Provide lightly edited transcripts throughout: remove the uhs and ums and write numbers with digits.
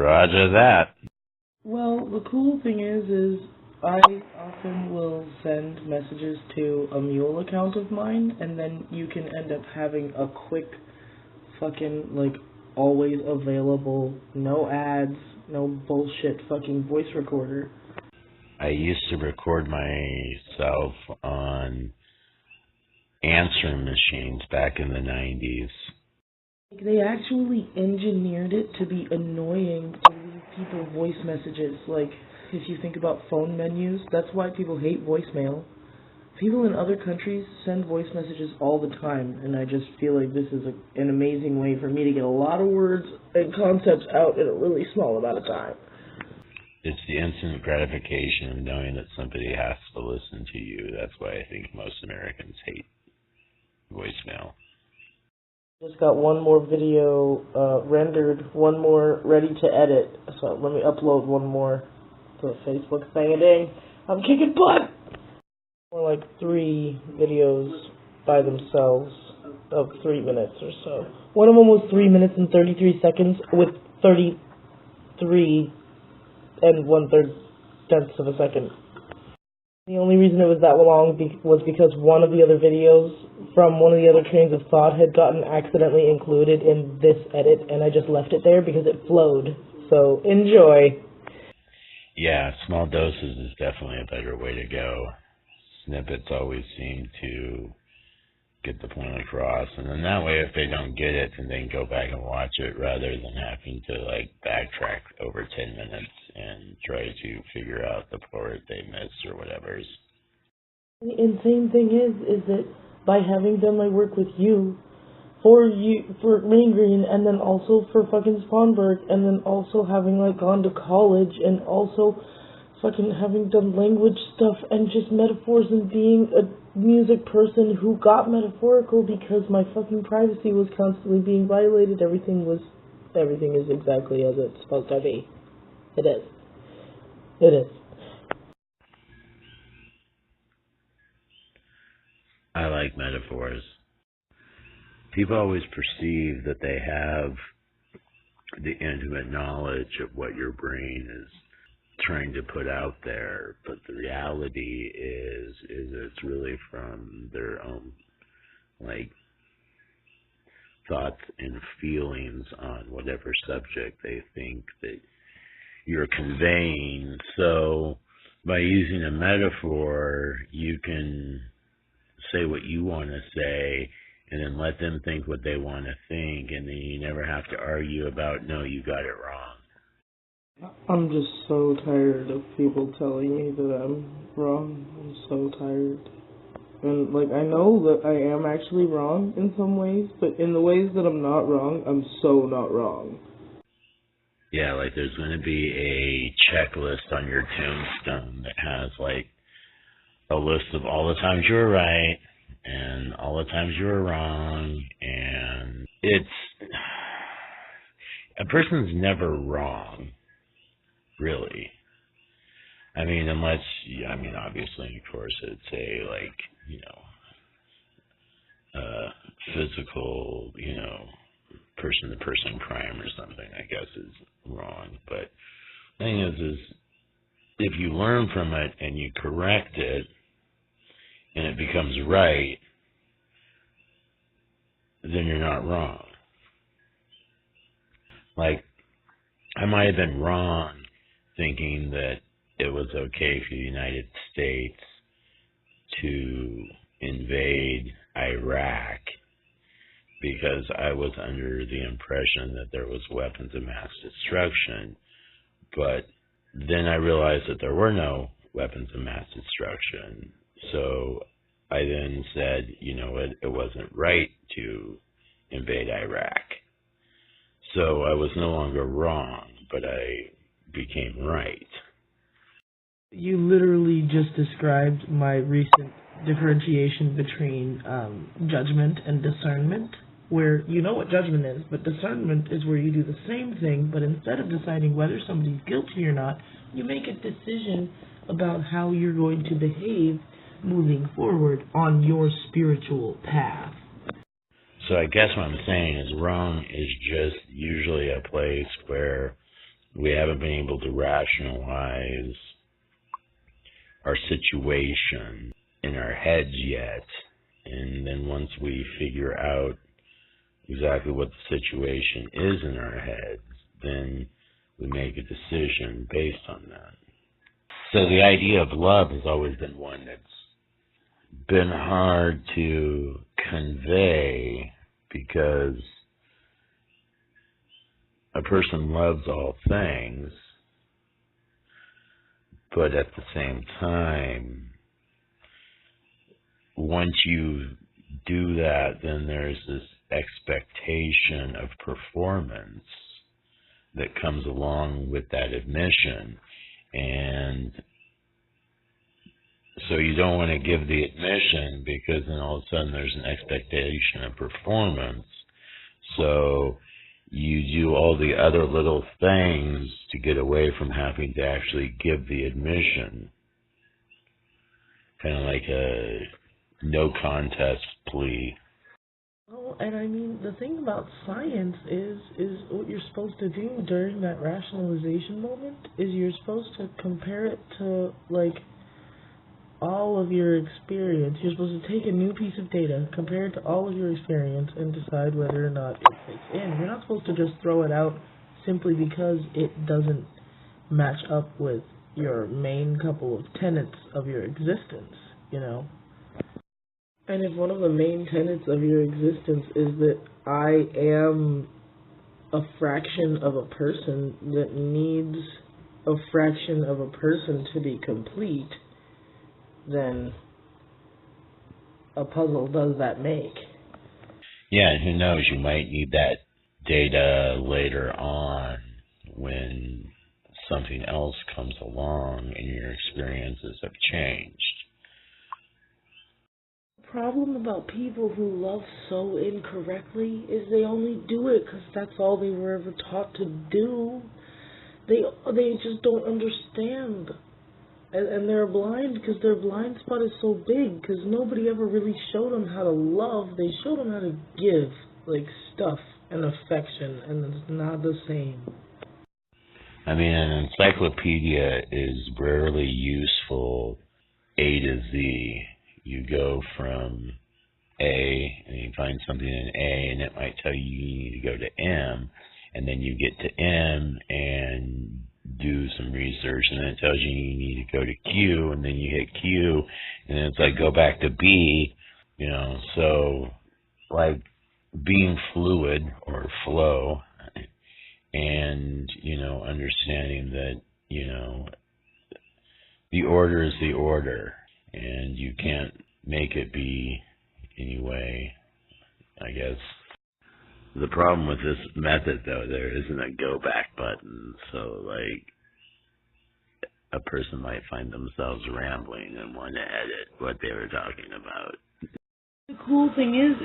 Roger that. Well, the cool thing is I often will send messages to a Mule account of mine, and then you can end up having a quick fucking, like, always available, no ads, no bullshit fucking voice recorder. I used to record myself on answering machines back in the 90s. They actually engineered it to be annoying to leave people voice messages. Like, if you think about phone menus, that's why people hate voicemail. People in other countries send voice messages all the time, and I just feel like this is an amazing way for me to get a lot of words and concepts out in a really small amount of time. It's the instant gratification of knowing that somebody has to listen to you. That's why I think most Americans hate voicemail. Just got one more video rendered, one more ready to edit. So let me upload one more to the Facebook thing. I'm kicking butt! More like 3 videos by themselves of 3 minutes or so. One of them was 3 minutes and 33 seconds with 33 and 1/3 of a second. The only reason it was that long was because one of the other videos from one of the other trains of thought had gotten accidentally included in this edit, and I just left it there because it flowed. So, enjoy. Yeah, small doses is definitely a better way to go. Snippets always seem to get the point across, and then that way if they don't get it, then they can go back and watch it rather than having to like backtrack over 10 minutes and try to figure out the part they missed or whatever. The insane thing is that by having done my work with you, for Main Green, and then also for fucking Spawnberg, and then also having like gone to college, and also fucking having done language stuff and just metaphors and being a music person who got metaphorical because my fucking privacy was constantly being violated. Everything is exactly as it's supposed to be. It is. It is. I like metaphors. People always perceive that they have the intimate knowledge of what your brain is trying to put out there, but the reality is it's really from their own like thoughts and feelings on whatever subject they think that you're conveying. So by using a metaphor, you can say what you want to say and then let them think what they want to think, and then you never have to argue about, no, you got it wrong. I'm just so tired of people telling me that I'm wrong. I'm so tired. And, like, I know that I am actually wrong in some ways, but in the ways that I'm not wrong, I'm so not wrong. Yeah, like there's going to be a checklist on your tombstone that has, like, a list of all the times you were right and all the times you were wrong, and a person's never wrong, really. I mean, obviously, of course, it's a, like, physical, person-to-person crime or something, I guess, is wrong. But the thing is if you learn from it and you correct it and it becomes right, then you're not wrong. Like, I might have been wrong thinking that it was okay for the United States to invade Iraq because I was under the impression that there was weapons of mass destruction. But then I realized that there were no weapons of mass destruction. So I then said, it wasn't right to invade Iraq. So I was no longer wrong, but I became right. You literally just described my recent differentiation between judgment and discernment, where you know what judgment is, but discernment is where you do the same thing, but instead of deciding whether somebody's guilty or not, you make a decision about how you're going to behave moving forward on your spiritual path. So I guess what I'm saying is wrong is just usually a place where we haven't been able to rationalize our situation in our heads yet. And then once we figure out exactly what the situation is in our heads, then we make a decision based on that. So the idea of love has always been one that's been hard to convey, because a person loves all things, but at the same time, once you do that, then there's this expectation of performance that comes along with that admission. And so you don't want to give the admission, because then all of a sudden there's an expectation of performance. So you do all the other little things to get away from having to actually give the admission. Kind of like a no contest plea. Oh, and I mean, the thing about science is what you're supposed to do during that rationalization moment is you're supposed to compare it to, like, all of your experience. You're supposed to take a new piece of data, compare it to all of your experience, and decide whether or not it fits in. You're not supposed to just throw it out simply because it doesn't match up with your main couple of tenets of your existence, you know? And if one of the main tenets of your existence is that I am a fraction of a person that needs a fraction of a person to be complete, then a puzzle does that make. Yeah, and who knows, you might need that data later on when something else comes along and your experiences have changed. The problem about people who love so incorrectly is they only do it because that's all they were ever taught to do. They just don't understand. And they're blind because their blind spot is so big, because nobody ever really showed them how to love. They showed them how to give, like, stuff and affection, and it's not the same. I mean, an encyclopedia is rarely useful A to Z. You go from A, and you find something in A, and it might tell you need to go to M, and then you get to M and do some research, and then it tells you need to go to Q, and then you hit Q, and then it's like go back to B, you know. So like being fluid or flow, and, you know, understanding that, you know, the order is the order, and you can't make it be any way, I guess. The problem with this method, though, there isn't a go back button, so like a person might find themselves rambling and want to edit what they were talking about. The cool thing is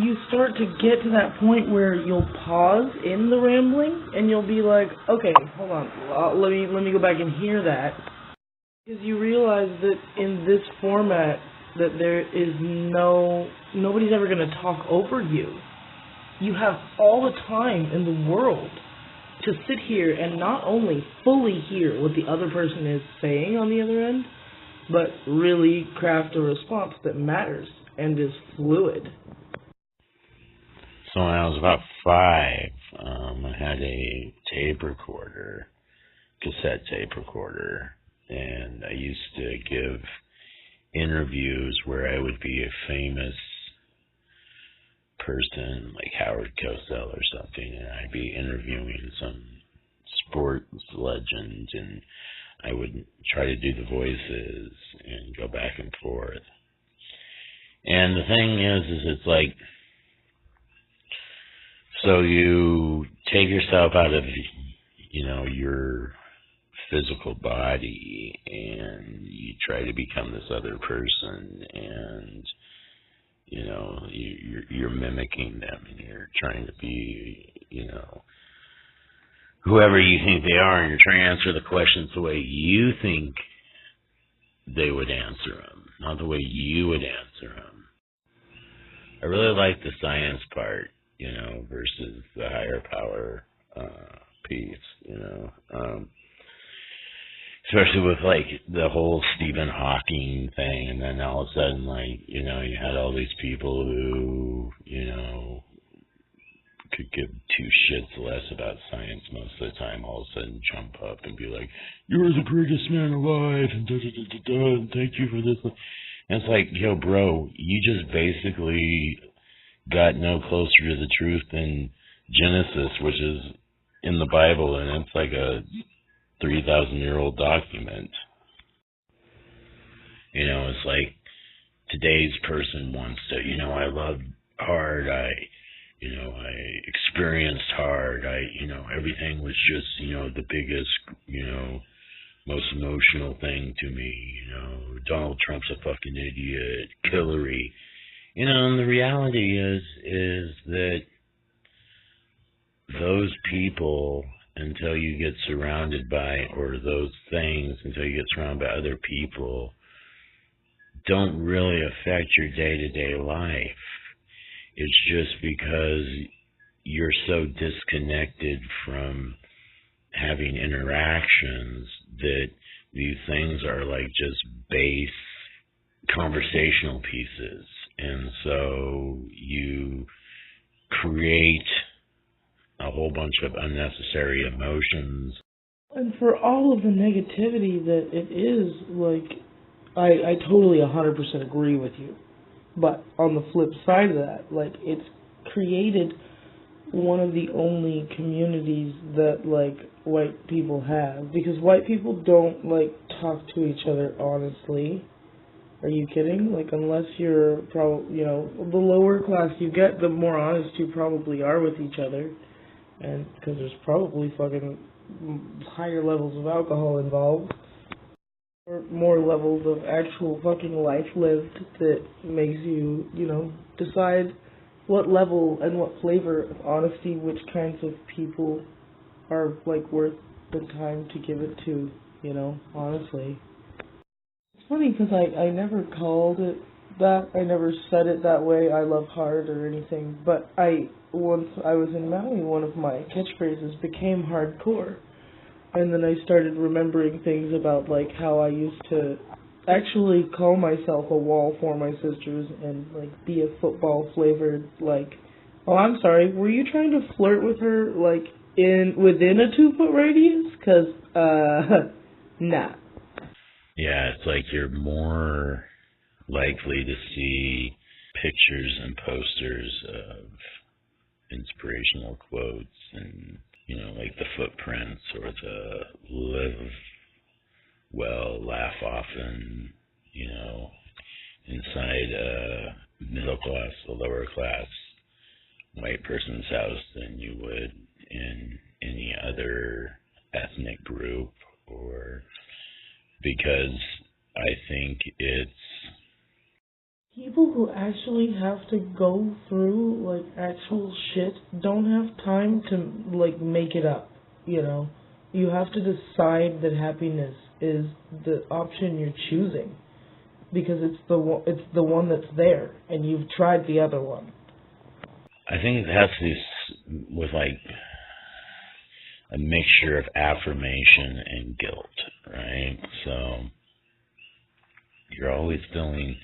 you start to get to that point where you'll pause in the rambling and you'll be like, okay, hold on, let me go back and hear that, because you realize that in this format that there is nobody's ever going to talk over you. You have all the time in the world to sit here and not only fully hear what the other person is saying on the other end, but really craft a response that matters and is fluid. So when I was about 5, I had a tape recorder, cassette tape recorder, and I used to give interviews where I would be a famous person like Howard Cosell or something, and I'd be interviewing some sports legend, and I would try to do the voices and go back and forth. And the thing is it's like, so you take yourself out of, you know, your physical body, and you try to become this other person, and you know, you're mimicking them, and you're trying to be, you know, whoever you think they are, and you're trying to answer the questions the way you think they would answer them, not the way you would answer them. I really like the science part, you know, versus the higher power piece. you know. Especially with like the whole Stephen Hawking thing, and then all of a sudden, like, you know, you had all these people who, you know, could give two shits less about science most of the time, all of a sudden jump up and be like, "You're the greatest man alive," and da da da da da, and thank you for this. And it's like, yo, bro, you just basically got no closer to the truth than Genesis, which is in the Bible, and it's like a 3,000-year-old document. You know, it's like today's person wants to, you know, I loved hard, you know, I experienced hard, you know, everything was just, you know, the biggest, you know, most emotional thing to me, you know, Donald Trump's a fucking idiot, Hillary, you know, and the reality is that those people, until you get surrounded by, or those things, until you get surrounded by other people, don't really affect your day-to-day life. It's just because you're so disconnected from having interactions that these things are like just base conversational pieces. And so you create a whole bunch of unnecessary emotions. And for all of the negativity that it is, like, I totally 100% agree with you. But on the flip side of that, like, it's created one of the only communities that, like, white people have. Because white people don't, like, talk to each other honestly. Are you kidding? Like, unless you're probably, you know, the lower class you get, the more honest you probably are with each other. And because there's probably fucking higher levels of alcohol involved. Or more levels of actual fucking life lived that makes you, you know, decide what level and what flavor of honesty, which kinds of people are, like, worth the time to give it to, you know, honestly. It's funny because I never called it that. I never said it that way, I love hard or anything. But once I was in Maui, one of my catchphrases became hardcore. And then I started remembering things about, like, how I used to actually call myself a wall for my sisters and, like, be a football-flavored, like, oh, I'm sorry, were you trying to flirt with her, like, within a 2-foot radius? 'Cause, nah. Yeah, it's like you're more likely to see pictures and posters of inspirational quotes and, you know, like the footprints or the live well, laugh often, you know, inside a middle class or lower class white person's house than you would in any other ethnic group, or because I think it's People who actually have to go through, like, actual shit don't have time to, like, make it up, you know? You have to decide that happiness is the option you're choosing. Because it's the one that's there, and you've tried the other one. I think it has to do with like a mixture of affirmation and guilt, right? So you're always feeling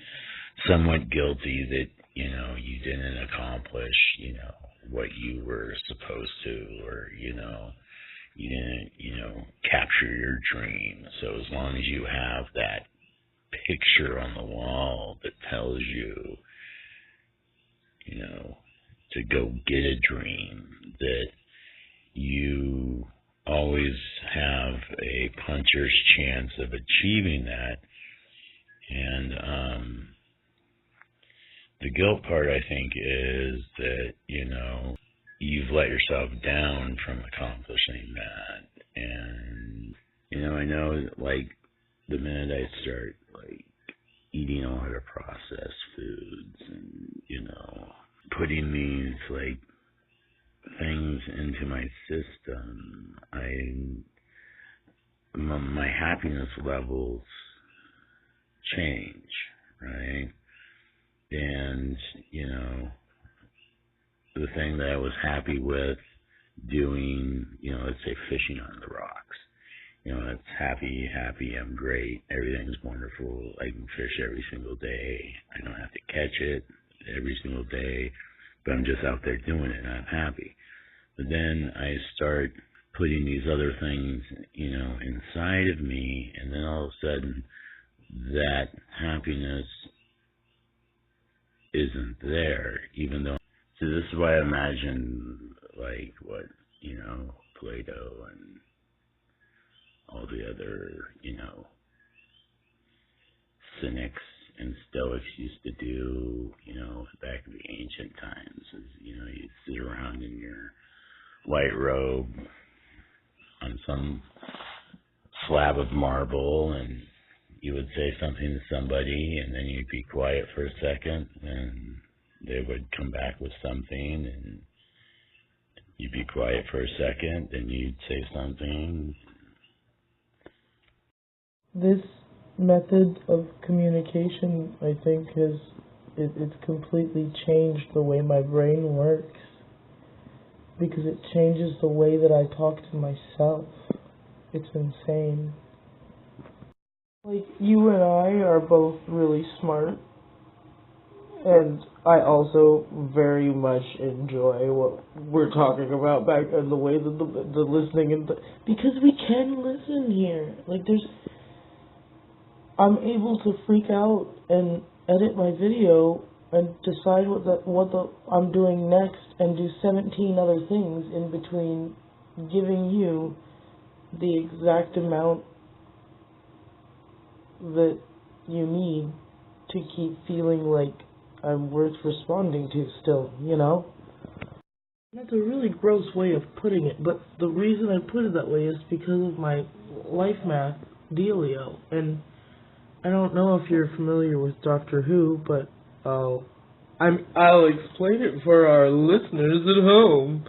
somewhat guilty that, you know, you didn't accomplish, you know, what you were supposed to, or, you know, you didn't, you know, capture your dream. So as long as you have that picture on the wall that tells you, you know, to go get a dream, that you always have a puncher's chance of achieving that. And the guilt part, I think, is that, you know, you've let yourself down from accomplishing that. And, you know, I know, like, the minute I start, like, eating all the processed foods and, you know, putting these, like, things into my system, my happiness levels change, right? And, you know, the thing that I was happy with doing, let's say fishing on the rocks. It's happy, I'm great, everything's wonderful, I can fish every single day, I don't have to catch it every single day, but I'm just out there doing it and I'm happy. But then I start putting these other things, inside of me, and then all of a sudden that happiness isn't there, even though, so this is why I imagine, like, what, Plato and all the other, cynics and stoics used to do, back in the ancient times, is, you'd sit around in your white robe on some slab of marble, and you would say something to somebody, and then you'd be quiet for a second, and they would come back with something, and you'd be quiet for a second, and you'd say something. This method of communication, I think, it's completely changed the way my brain works, because it changes the way that I talk to myself. It's insane. Like, you and I are both really smart, and I also very much enjoy what we're talking about back and the way that the listening, and because we can listen here. Like, I'm able to freak out and edit my video and decide what I'm doing next, and do 17 other things in between, giving you the exact amount that you need to keep feeling like I'm worth responding to still, That's a really gross way of putting it, but the reason I put it that way is because of my life math dealio, and I don't know if you're familiar with Doctor Who, but I'll explain it for our listeners at home.